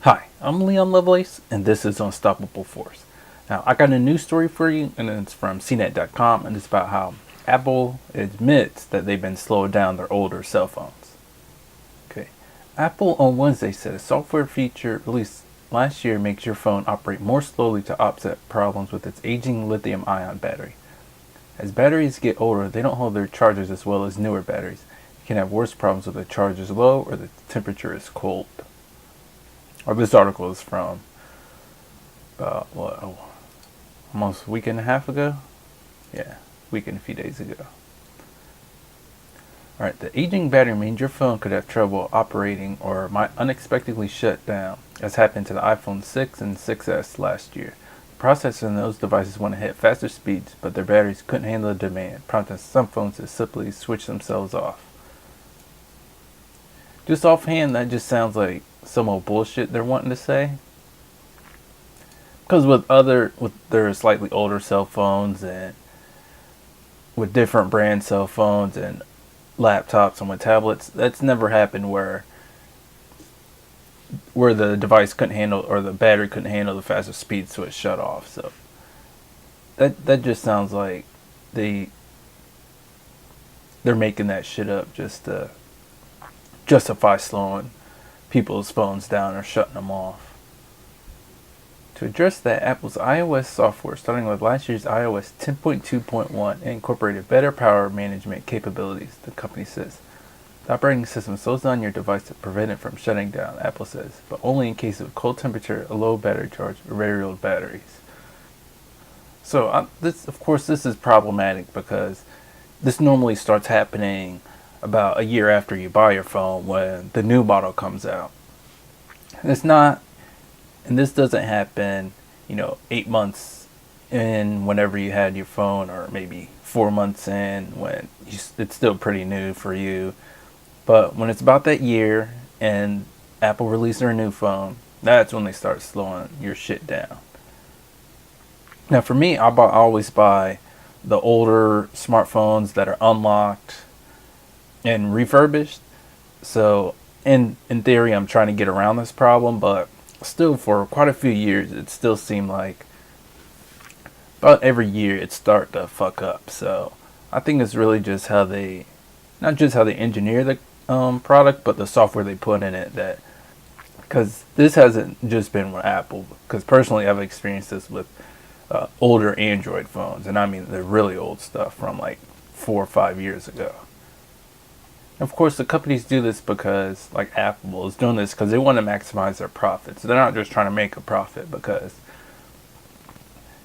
Hi, I'm Leon Lovelace, and this is Unstoppable Force. Now, I got a news story for you, and it's from CNET.com, and it's about how Apple admits that they've been slowing down their older cell phones. Okay, Apple on Wednesday said a software feature released last year makes your phone operate more slowly to offset problems with its aging lithium-ion battery. As batteries get older, they don't hold their charges as well as newer batteries. You can have worse problems if the charge is low or the temperature is cold. Or this article is from almost a week and a half ago. Yeah, week and a few days ago. All right, the aging battery means your phone could have trouble operating or might unexpectedly shut down, as happened to the iPhone 6 and 6S last year. The processors in those devices want to hit faster speeds, but their batteries couldn't handle the demand, prompting some phones to simply switch themselves off. Just offhand, that just sounds like some old bullshit they're wanting to say. Because with their slightly older cell phones and with different brand cell phones and laptops and with tablets, that's never happened where the device couldn't handle or the battery couldn't handle the faster speed, so it shut off. So that just sounds like they're making that shit up just to justify slowing people's phones down or shutting them off. To address that, Apple's iOS software, starting with last year's iOS 10.2.1, incorporated better power management capabilities, the company says. The operating system slows down your device to prevent it from shutting down, Apple says, but only in case of cold temperature, a low battery charge, or very old batteries. So, this is problematic because this normally starts happening about a year after you buy your phone when the new model comes out. It's not, and this doesn't happen, 8 months in whenever you had your phone, or maybe 4 months in when it's still pretty new for you. But when it's about that year and Apple releases their new phone, that's when they start slowing your shit down. Now, for me, I always buy the older smartphones that are unlocked and refurbished. So, in theory, I'm trying to get around this problem, but still, for quite a few years, it still seemed like about every year it start to fuck up. So, I think it's really just not just how they engineer the product, but the software they put in it. Because this hasn't just been with Apple. Because personally, I've experienced this with older Android phones, and I mean the really old stuff from like 4 or 5 years ago. Of course, the companies do this because, like Apple is doing this because they want to maximize their profits. They're not just trying to make a profit, because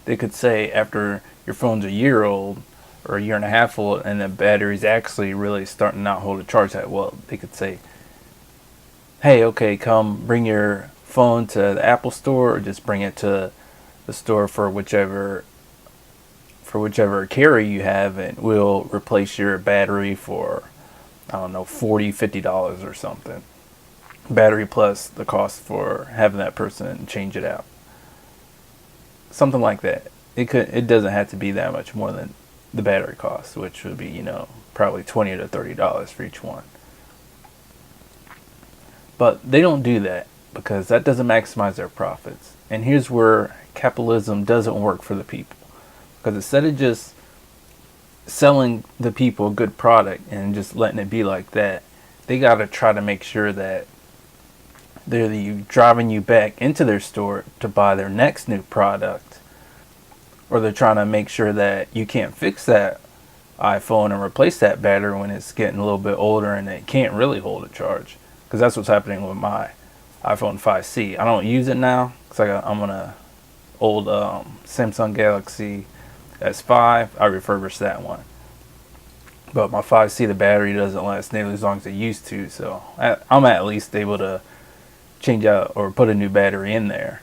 they could say after your phone's a year old or a year and a half old and the battery's actually really starting to not hold a charge that well, they could say, hey, okay, come bring your phone to the Apple store, or just bring it to the store for whichever carrier you have, and we'll replace your battery for, I don't know, $40, $50 or something. Battery plus the cost for having that person change it out. Something like that. It doesn't have to be that much more than the battery cost, which would be, probably $20 to $30 for each one. But they don't do that because that doesn't maximize their profits. And here's where capitalism doesn't work for the people. Because instead of just selling the people a good product and just letting it be like that, they got to try to make sure that they're driving you back into their store to buy their next new product, or they're trying to make sure that you can't fix that iPhone and replace that battery when it's getting a little bit older and it can't really hold a charge. Because that's what's happening with my iPhone 5C. I don't use it now because I'm on a old Samsung Galaxy S5. I refurbished that one. But my 5C, the battery doesn't last nearly as long as it used to. So I'm at least able to change out or put a new battery in there.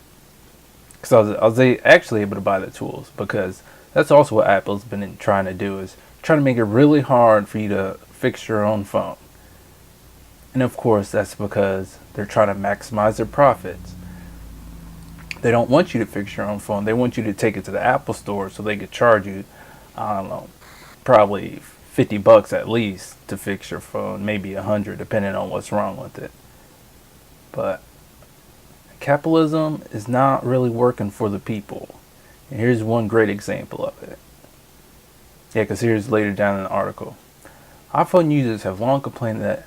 Because I was actually able to buy the tools. Because that's also what Apple's been trying to do, is trying to make it really hard for you to fix your own phone. And of course, that's because they're trying to maximize their profits. They don't want you to fix your own phone. They want you to take it to the Apple store so they could charge you, I don't know, probably $50 at least to fix your phone, maybe $100 depending on what's wrong with it. But capitalism is not really working for the people. And here's one great example of it. Yeah, because here's later down in the article. iPhone users have long complained that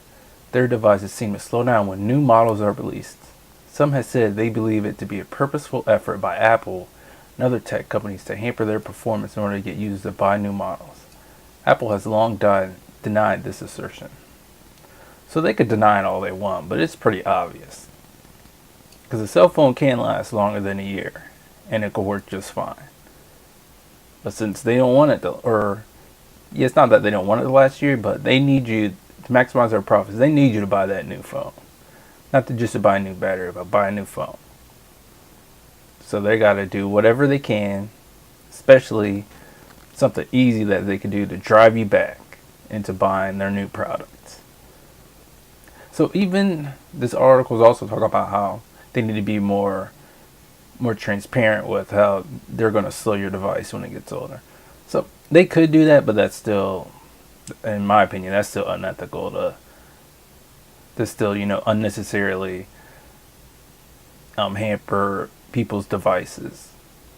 their devices seem to slow down when new models are released. Some have said they believe it to be a purposeful effort by Apple and other tech companies to hamper their performance in order to get users to buy new models. Apple has long denied this assertion. So they could deny it all they want, but it's pretty obvious. Because a cell phone can last longer than a year, and it could work just fine. But since they don't want it to, it's not that they don't want it to last year, but they need you to maximize their profits. They need you to buy that new phone. Not just to buy a new battery, but buy a new phone. So they got to do whatever they can, especially something easy that they can do to drive you back into buying their new products. So even this article is also talking about how they need to be more transparent with how they're going to slow your device when it gets older. So they could do that, but that's still, in my opinion, that's still unethical to still, unnecessarily hamper people's devices,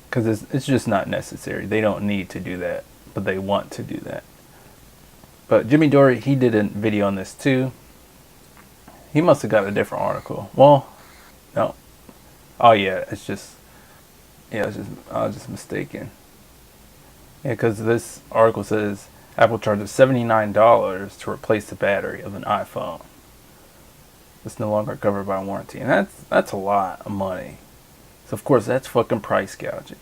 because it's just not necessary. They don't need to do that, but they want to do that. But Jimmy Dore, he did a video on this too. He must have got a different article. Well, no. Oh yeah, I was just mistaken. Yeah, because this article says Apple charges $79 to replace the battery of an iPhone. It's no longer covered by warranty, and that's a lot of money. So of course that's fucking price gouging.